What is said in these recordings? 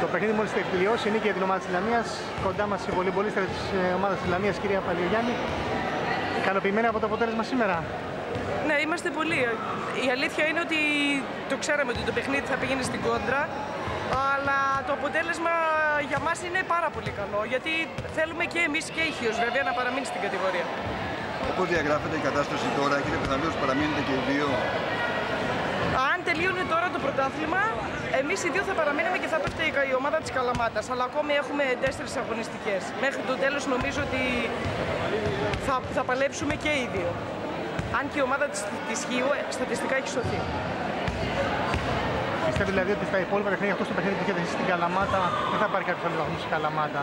Το παιχνίδι μόλις θα τελειώσει, είναι και για την ομάδα της Λαμίας. Κοντά μας η βολεϊμπολίστρια της ομάδας της Λαμίας, κυρία Παλιογιάννη. Ικανοποιημένη από το αποτέλεσμα σήμερα? Ναι, είμαστε πολύ. Η αλήθεια είναι ότι το ξέραμε ότι το παιχνίδι θα πήγαινε στην κόντρα, αλλά το αποτέλεσμα για μας είναι πάρα πολύ καλό, γιατί θέλουμε και εμείς και η Χίος βέβαια να παραμείνει στην κατηγορία. Όπως διαγράφεται η κατάσταση τώρα, έχετε πιθανότητες να παραμείνετε και οι δύο? Αν τελείωνε τώρα το πρωτάθλημα, εμείς οι δύο θα παραμείνουμε και θα πέφτει η ομάδα της Καλαμάτας, αλλά ακόμη έχουμε 4 αγωνιστικές. Μέχρι το τέλος νομίζω ότι θα παλέψουμε και οι δύο. Αν και η ομάδα της Χίου στατιστικά έχει σωθεί. Πιστεύει δηλαδή ότι στα υπόλοιπα παιχνίδια, αυτό το παιχνίδι που έχετε στην Καλαμάτα, δεν θα πάρει κάποιο άλλο βαθμό στην Καλαμάτα?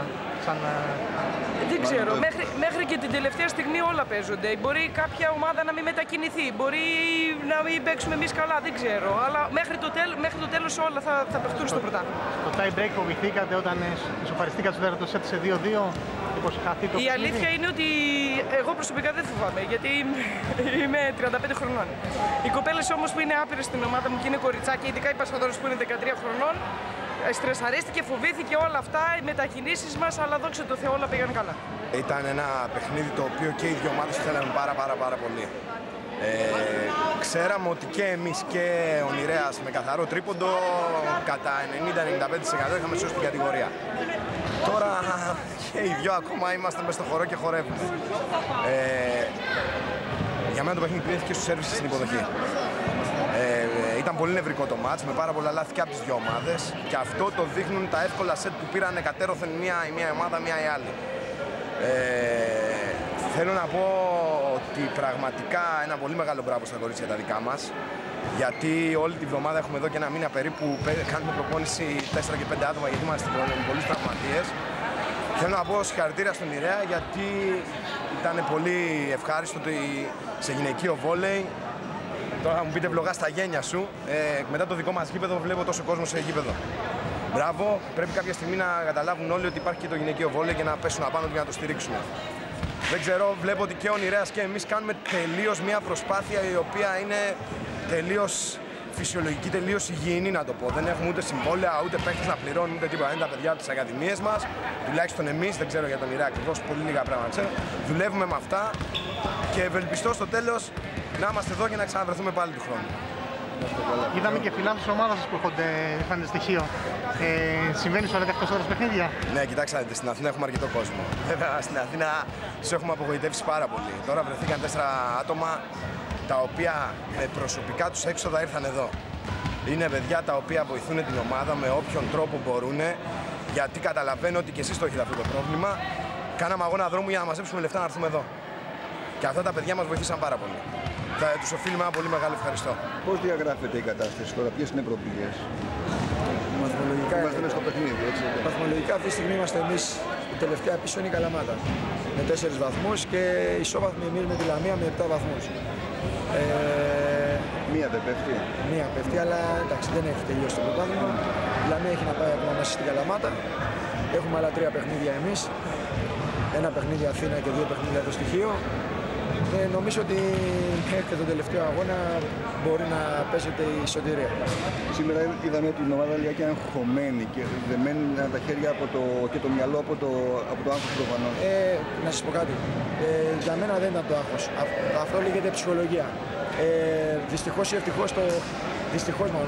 Δεν ξέρω. Μέχρι και την τελευταία στιγμή όλα παίζονται. Μπορεί κάποια ομάδα να μην μετακινηθεί, μπορεί να μην παίξουμε εμείς καλά, δεν ξέρω. Αλλά μέχρι το τέλος όλα θα παιχτούν στο πρωτάθλημα. Το tie break φοβηθήκατε όταν ισοφαριστήκατε στο δεύτερο σετ σε 2-2? Η αλήθεια είναι ότι εγώ προσωπικά δεν φοβάμαι, γιατί είμαι 35 χρονών. Οι κοπέλες όμως που είναι άπειρες στην ομάδα μου και είναι κοριτσάκια, ειδικά η Πασχαδόρος που είναι 13 χρονών, στρεσαρίστηκε, φοβήθηκε όλα αυτά, οι μετακινήσεις μας, αλλά δόξα τω Θεώ όλα πήγαν καλά. Ήταν ένα παιχνίδι το οποίο και οι δύο ομάδες θέλαμε πάρα πολύ. Ξέραμε ότι και εμείς και ο Νηρέας με καθαρό τρίποντο κατά 90-95% είχαμε σώσει την κατηγορία. Τώρα και οι δυο ακόμα είμαστε μες στο χορό και χορεύουμε. Για μένα το παιχνίδι πλήθηκε στους σέρβις στην υποδοχή. Ήταν πολύ νευρικό το μάτς, με πάρα πολλά λάθη και από τις δύο ομάδες, και αυτό το δείχνουν τα εύκολα σετ που πήραν εκατέρωθεν η μία ομάδα, μία η άλλη. Θέλω να πω ότι πραγματικά ένα πολύ μεγάλο μπράβο στα κορίτσια τα δικά μας, γιατί όλη τη βδομάδα έχουμε εδώ και ένα μήνα περίπου κάνουμε προπόνηση 4 και 5 άτομα, γιατί είμαστε πολλοί τραυματίες. Θέλω να πω συγχαρητήρια στον Νηρέα, γιατί ήταν πολύ ευχάριστο ότι σε γυναικείο βόλεϊ, τώρα θα μου πείτε βλογά στα γένια σου, μετά το δικό μας γήπεδο βλέπω τόσο κόσμο σε γήπεδο. Μπράβο, πρέπει κάποια στιγμή να καταλάβουν όλοι ότι υπάρχει και το γυναικείο βόλεϊ και να πέσουν απάνω του για να το στηρίξουν. Δεν ξέρω, βλέπω ότι και ο Νηρέας και εμείς κάνουμε τελείως μια προσπάθεια η οποία είναι τελείως φυσιολογική, τελείως υγιεινή, να το πω. Δεν έχουμε ούτε συμβόλαια, ούτε παίκτες να πληρώνουν, ούτε τίποτα. Είναι τα παιδιά από τις ακαδημίες μας, τουλάχιστον εμείς, δεν ξέρω για τον Νηρέα ακριβώς, πολύ λίγα πράγματα ξέρω. Δουλεύουμε με αυτά και ευελπιστώ στο τέλος να είμαστε εδώ και να ξαναβρεθούμε πάλι του χρόνου. Είδαμε και φιλάθλους της ομάδας σας που είχαν στοιχείο. Συμβαίνει σου εκτός ώρας παιχνίδια? Ναι, κοιτάξτε, στην Αθήνα έχουμε αρκετό κόσμο. Βέβαια, στην Αθήνα τους έχουμε απογοητεύσει πάρα πολύ. Τώρα βρεθήκαν 4 άτομα τα οποία με προσωπικά τους έξοδα ήρθαν εδώ. Είναι παιδιά τα οποία βοηθούν την ομάδα με όποιον τρόπο μπορούν, γιατί καταλαβαίνω ότι και εσείς το έχετε αυτό το πρόβλημα. Κάναμε αγώνα δρόμου για να μαζέψουμε λεφτά να έρθουμε εδώ. Και αυτά τα παιδιά μας βοηθήσαν πάρα πολύ. Θα τους οφείλουμε ένα πολύ μεγάλο ευχαριστώ. Πώς διαγράφεται η κατάσταση τώρα, ποιες είναι οι προοπτικές? Βαθμολογικά είμαστε στο παιχνίδι, έτσι? Βαθμολογικά αυτή τη στιγμή είμαστε εμείς, η τελευταία πίσω είναι η Καλαμάτα. Με 4 βαθμούς και ισόβαθμοι εμείς με τη Λαμία με 7 βαθμούς. Μία δεν πέφτει? Μία πέφτει, αλλά εντάξει, δεν έχει τελειώσει το πρωτάθλημα. Η Λαμία έχει να πάει ακόμα μέσα στην Καλαμάτα. Έχουμε άλλα 3 παιχνίδια εμείς. Ένα παιχνίδι Αθήνα και 2 παιχνίδια το στοιχείο. νομίζω ότι μέχρι τον τελευταίο αγώνα μπορεί να παίζεται η σωτηρία. Σήμερα είδαμε την ομάδα λιγάκι αγχωμένη και δεμένη τα χέρια και το μυαλό από το άγχος προφανώς. Να σας πω κάτι. Για μένα δεν ήταν το άγχος. Αυτό λέγεται ψυχολογία. Δυστυχώς ή ευτυχώς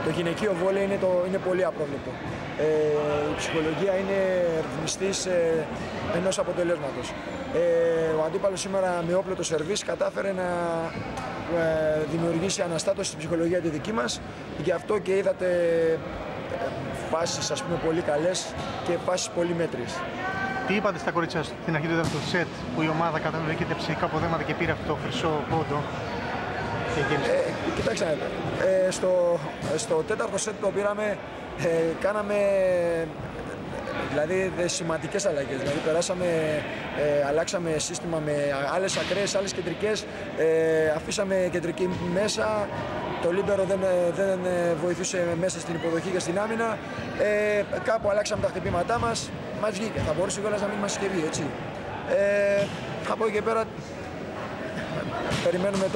το γυναικείο βόλεϊ είναι πολύ απρόβλεπτο. Η ψυχολογία είναι ρυθμιστής ενός αποτελέσματος. Ο αντίπαλος σήμερα με όπλο το σερβίς κατάφερε να δημιουργήσει αναστάτωση στην ψυχολογία τη δική μας. Γι' αυτό και είδατε φάσεις πολύ καλές και φάσεις πολύ μέτριες. Τι είπατε στα κορίτσια στην αρχή του δεύτερου σετ που η ομάδα καταβήκεται ψυχικά αποδέματα και πήρε αυτό το χρυσό πόντο? Κοιτάξτε, στο τέταρτο σετ το πήραμε, κάναμε σημαντικές αλλαγές. Δηλαδή αλλάξαμε σύστημα με άλλες ακραίες, άλλες κεντρικές, αφήσαμε κεντρική μέσα, το λίμπερο δεν βοηθούσε μέσα στην υποδοχή και στην άμυνα. Κάπου αλλάξαμε τα χτυπήματά μας, μας βγήκε. Θα μπορούσε κιόλας να μην μας είχε βγει, έτσι. Από εκεί και πέρα περιμένουμε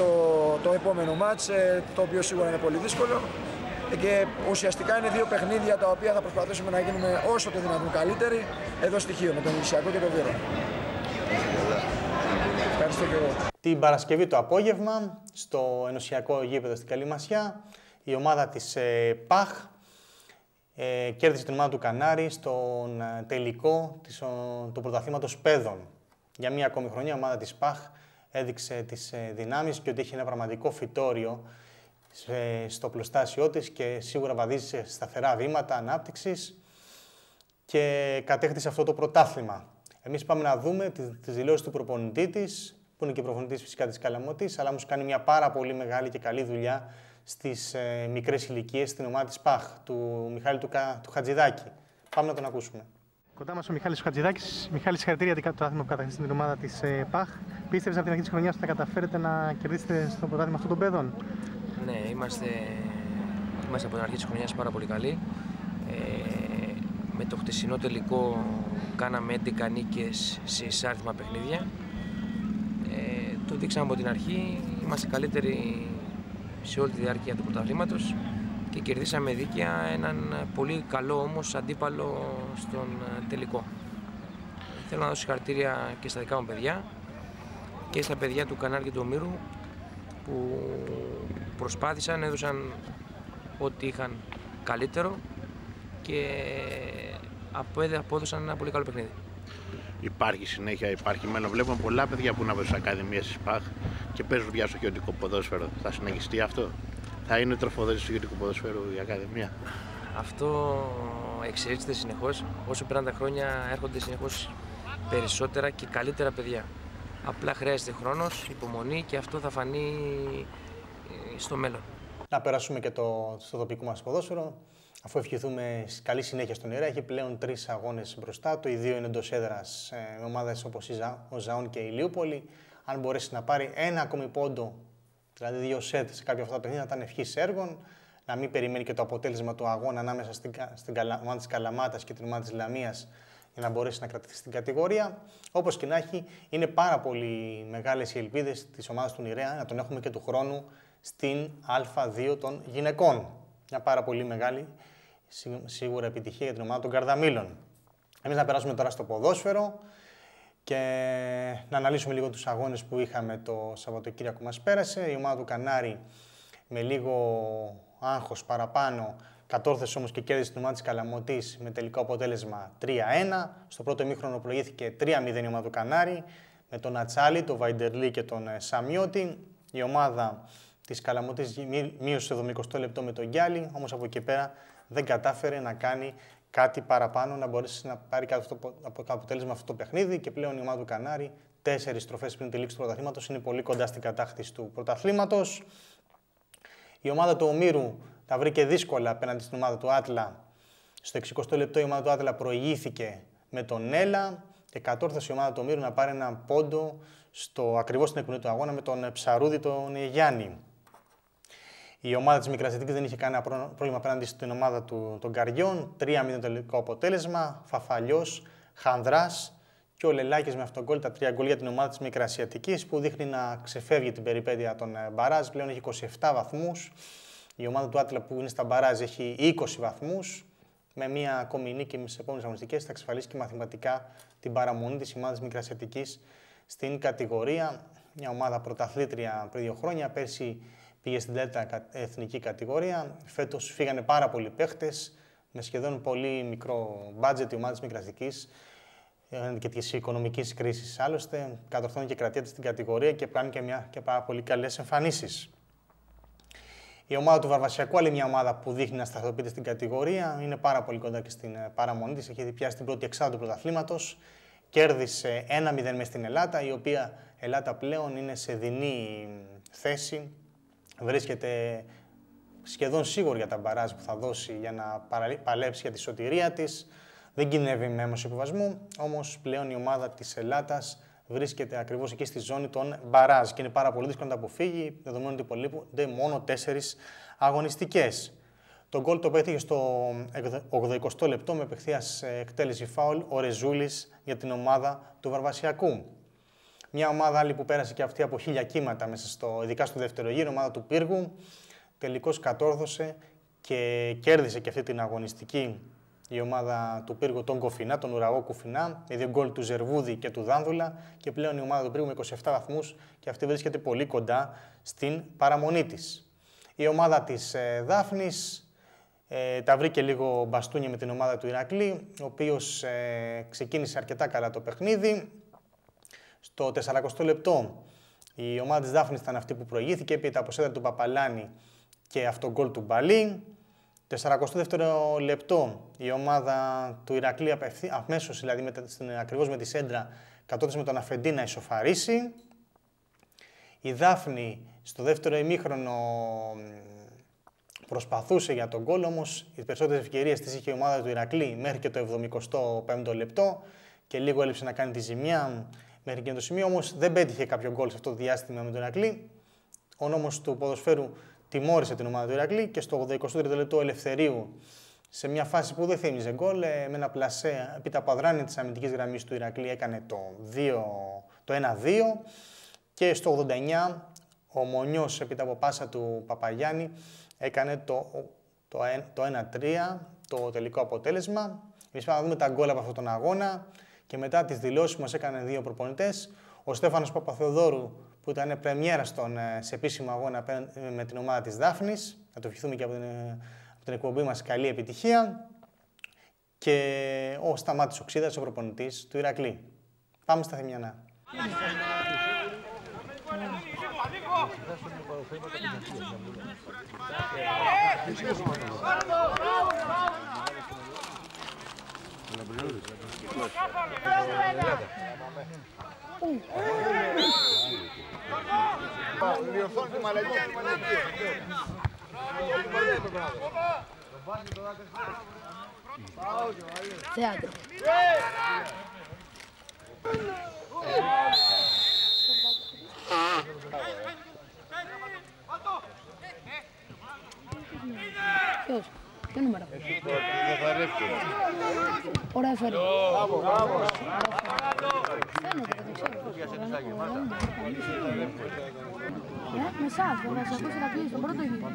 το επόμενο μάτς, το οποίο σίγουρα είναι πολύ δύσκολο. Και ουσιαστικά είναι δύο παιχνίδια τα οποία θα προσπαθήσουμε να γίνουμε όσο το δυνατόν καλύτεροι εδώ στη Χίο, με τον Ενωσιακό και τον Βύρο. Ευχαριστώ και εγώ. Την Παρασκευή το απόγευμα, στο Ενωσιακό γήπεδο στην Καλυμασιά, η ομάδα της ΠΑΧ κέρδισε την ομάδα του Κανάρι στον τελικό του πρωταθλήματος παιδών. Για μία ακόμη χρονιά η ομάδα της ΠΑΧ έδειξε τις δυνάμεις και ότι έχει ένα πραγματικό φυτόριο στο πλωστάσιό της και σίγουρα βαδίζει σε σταθερά βήματα ανάπτυξης και κατέκτησε αυτό το πρωτάθλημα. Εμείς πάμε να δούμε τις δηλώσεις του προπονητή της, που είναι και προπονητής φυσικά της Καλαμωτής, αλλά όμως κάνει μια πάρα πολύ μεγάλη και καλή δουλειά στις μικρές ηλικίες στην ομάδα της ΠΑΧ, του Μιχάλη του Χατζηδάκη. Πάμε να τον ακούσουμε. Κοντά μας ο Μιχάλης Χατζηδάκης. Μιχάλη, συγχαρητήρια για το πρωτάθλημα που κατακτήσατε την ομάδα της ΠΑΧ. Πίστευες από την αρχή της χρονιάς ότι θα καταφέρετε να κερδίσετε στο πρωτάθλημα αυτών των παιδών? Ναι, είμαστε από την αρχή της χρονιάς πάρα πολύ καλοί. Με το χτεσινό τελικό κάναμε 11 νίκες σε εισάρτημα παιχνίδια. Το δείξαμε από την αρχή, είμαστε καλύτεροι σε όλη τη διάρκεια του πρωταθλήματος και κερδίσαμε δίκαια έναν πολύ καλό όμως αντίπαλο στον τελικό. Θέλω να δώσω συγχαρητήρια και στα δικά μου παιδιά και στα παιδιά του Κανάρι και του Ομήρου που προσπάθησαν, έδωσαν ό,τι είχαν καλύτερο και απόδωσαν ένα πολύ καλό παιχνίδι. Υπάρχει συνέχεια, υπάρχει μέλλον. Βλέπουμε πολλά παιδιά που είναι από τις ακαδημίες της ΠΑΧ και παίζουν διασοχιωτικό ποδόσφαιρο. Θα συνεχιστεί αυτό? Θα είναι τροφοδότηση του ιδιωτικού ποδοσφαίρου η Ακαδημία? Αυτό εξελίσσεται συνεχώς. Όσο περνάνε τα χρόνια έρχονται συνεχώς περισσότερα και καλύτερα παιδιά. Απλά χρειάζεται χρόνος, υπομονή και αυτό θα φανεί στο μέλλον. Να περάσουμε και στο τοπικό μας ποδόσφαιρο. Αφού ευχηθούμε καλή συνέχεια στον Ιερά, έχει πλέον 3 αγώνες μπροστά του. Οι 2 είναι εντός έδρας με ομάδες όπως ο Ζαών και η Ηλιούπολη. Αν μπορέσει να πάρει ένα ακόμη πόντο, δηλαδή 2 σετ σε κάποια αυτά τα παιχνίδια, θα ήταν ευχής έργων. Να μην περιμένει και το αποτέλεσμα του αγώνα ανάμεσα στην ομάδα της Καλαμάτας και την ομάδα της Λαμίας για να μπορέσει να κρατηθεί στην κατηγορία. Όπως και να έχει, είναι πάρα πολύ μεγάλες οι ελπίδες της ομάδας του Νηρέα να τον έχουμε και του χρόνου στην Α2 των γυναικών. Μια πάρα πολύ μεγάλη σίγουρα επιτυχία για την ομάδα των Καρδαμήλων. Εμείς να περάσουμε τώρα στο ποδόσφαιρο και να αναλύσουμε λίγο τους αγώνες που είχαμε το Σαββατοκύριακο που μας πέρασε. Η ομάδα του Κανάρι με λίγο άγχος παραπάνω κατόρθωσε όμως και κέρδισε την ομάδα της Καλαμωτής με τελικό αποτέλεσμα 3-1. Στο πρώτο ημίχρονο προηγήθηκε 3-0 η ομάδα του Κανάρι με τον Ατσάλι, τον Βαϊντερλή και τον Σαμιώτη. Η ομάδα της Καλαμωτής μείωσε το 70 λεπτό με τον Γκιάλι, όμως από εκεί πέρα δεν κατάφερε να κάνει κάτι παραπάνω, να μπορέσει να πάρει αποτέλεσμα αυτό το παιχνίδι και πλέον η ομάδα του Κανάρι, 4 στροφές πριν τη λήξη του πρωταθλήματος, είναι πολύ κοντά στην κατάκτηση του πρωταθλήματος. Η ομάδα του Ομήρου τα βρήκε δύσκολα απέναντι στην ομάδα του Άτλα. Στο 60 λεπτό η ομάδα του Άτλα προηγήθηκε με τον Έλα και κατόρθωσε η ομάδα του Ομήρου να πάρει ένα πόντο ακριβώς στην εκποινή του αγώνα με τον Ψαρούδη τον Γιάννη. Η ομάδα της Μικρασιατικής δεν είχε κανένα πρόβλημα απέναντι στην ομάδα των Καριών. 3-0 τελικό αποτέλεσμα. Φαφαλιός, Χανδράς Και ο Λελάκης με αυτόν τον γκολ, τα 3 γκολ για την ομάδα της Μικρασιατικής, που δείχνει να ξεφεύγει την περιπέτεια των μπαράζ. Πλέον έχει 27 βαθμούς. Η ομάδα του Άτλα που είναι στα μπαράζ έχει 20 βαθμούς. Με μία ακόμη νίκη στις επόμενες αγωνιστικές θα εξασφαλίσει και μαθηματικά την παραμονή της ομάδας Μικρασιατικής στην κατηγορία. Μια ομάδα πρωταθλήτρια πριν 2 χρόνια. Πέρσι πήγε στην τέταρτη εθνική κατηγορία. Φέτος φύγανε πάρα πολλοί παίχτες με σχεδόν πολύ μικρό μπάτζετ η ομάδα της Μικρασιατικής και της οικονομικής κρίσης. Άλλωστε, κατορθώνει και κρατιέται στην κατηγορία και κάνει και πάρα πολύ καλές εμφανίσεις. Η ομάδα του Βαρβασιακού, άλλη μια ομάδα που δείχνει να σταθεροποιείται στην κατηγορία, είναι πάρα πολύ κοντά και στην παραμονή της. Έχει πιάσει την πρώτη εξάδα του πρωταθλήματος. Κέρδισε 1-0 μες στην Ελλάδα, η οποία Ελλάδα πλέον είναι σε δεινή θέση. Βρίσκεται σχεδόν σίγουρη για τα μπαράζ που θα δώσει για να παλέψει για τη σωτηρία της. Δεν κινδυνεύει με έμμοσο υποβασμού, όμως πλέον η ομάδα της Ελλάδας βρίσκεται ακριβώς εκεί στη ζώνη των μπαράζ και είναι πάρα πολύ δύσκολο να τα αποφύγει, δεδομένου ότι υπολείπονται μόνο 4 αγωνιστικές. Το γκολ το πέτυχε στο 80 λεπτό με απευθείας εκτέλεση φάουλ ο Ρεζούλης για την ομάδα του Βαρβασιακού. Μια ομάδα άλλη που πέρασε και αυτή από 1000 κύματα μέσα ειδικά στο δεύτερο γύρο, η ομάδα του Πύργου. Τελικώς κατόρθωσε και κέρδισε και αυτή την αγωνιστική η ομάδα του Πύργου τον Κοφινά, τον ουραγό Κουφινά, με 2 γκολ του Ζερβούδη και του Δάνδουλα και πλέον η ομάδα του Πύργου με 27 βαθμούς και αυτή βρίσκεται πολύ κοντά στην παραμονή της. Η ομάδα της Δάφνης τα βρήκε λίγο μπαστούνια με την ομάδα του Ηρακλή, ο οποίος ξεκίνησε αρκετά καλά το παιχνίδι. Στο 40 λεπτό η ομάδα της Δάφνης ήταν αυτή που προηγήθηκε, έπειτα από σέντρα του Παπαλάνη και αυτό γκολ του Μπαλί. 42ο λεπτό η ομάδα του Ηρακλή αμέσως, δηλαδή ακριβώς με τη σέντρα, κατόρθωσε με τον Αφεντή να ισοφαρίσει. Η Δάφνη στο δεύτερο ημίχρονο προσπαθούσε για τον γκολ, όμως οι περισσότερες ευκαιρίες τις είχε η ομάδα του Ηρακλή μέχρι και το 75ο λεπτό και λίγο έλειψε να κάνει τη ζημιά μέχρι και το σημείο, όμως δεν πέτυχε κάποιο γκολ σε αυτό το διάστημα με τον Ηρακλή. Ο νόμος του ποδοσφαίρου τιμώρησε την ομάδα του Ηρακλή και στο 83ο λεπτό Ελευθερίου, σε μια φάση που δεν θύμιζε γκολ, με ένα πλασέ επί τα παδράνια της αμυντικής γραμμής του Ηρακλή έκανε το 1-2 και στο 89 ο Μονιός επί από πάσα του Παπαγιάννη έκανε το 1-3, το τελικό αποτέλεσμα. Εμείς πάμε να δούμε τα γκολ από αυτόν τον αγώνα και μετά τις δηλώσεις που μας έκαναν 2 προπονητές. Ο Στέφανος Παπαθεοδόρου, που ήταν πρεμιέρα σε επίσημο αγώνα με την ομάδα της Δάφνης, να το ευχηθούμε και από την εκπομπή μας καλή επιτυχία, και ο Σταμάτης Οξίδας, ο προπονητής του Ηρακλή. Πάμε στα Θημιανά. Διορθώνει τη μαλακία, είναι μαλακία. Θέατρο. Ποιος, ποιο νούμερο? Ωραία έφερε. Φαίνεται, δεν ξέρω. Με εσάς, ο Βαρβασιακός Ηρακλής, στον πρώτο γύρο.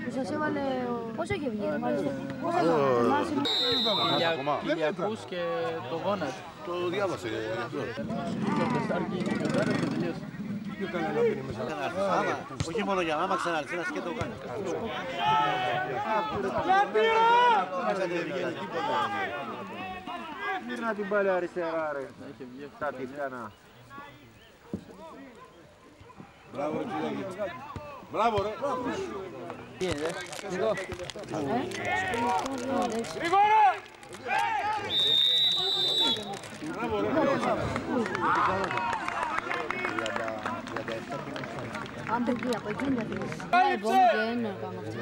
Που σας έβαλε... Πόσο είχε βγει, πώς Κυλιακούς και το γόνατο. Το διάβασε αυτό. Πιο καλά να πίνει μέσα. Όχι μόνο για άμα ξαναρθεί και το κάνει. Μύρνα την πάλι αριστερά ρε. Είχε βγει αυτά τη χάνα. Μπράβο ρε Κυλιακή. Μπράβο ρε. Τι είναι ρε. Λίγο. Γρήγορα! Μπράβο ρε. Αν δεν πει από εκείνη θα δεις. Εγώ δεν είναι πάνω αυτό.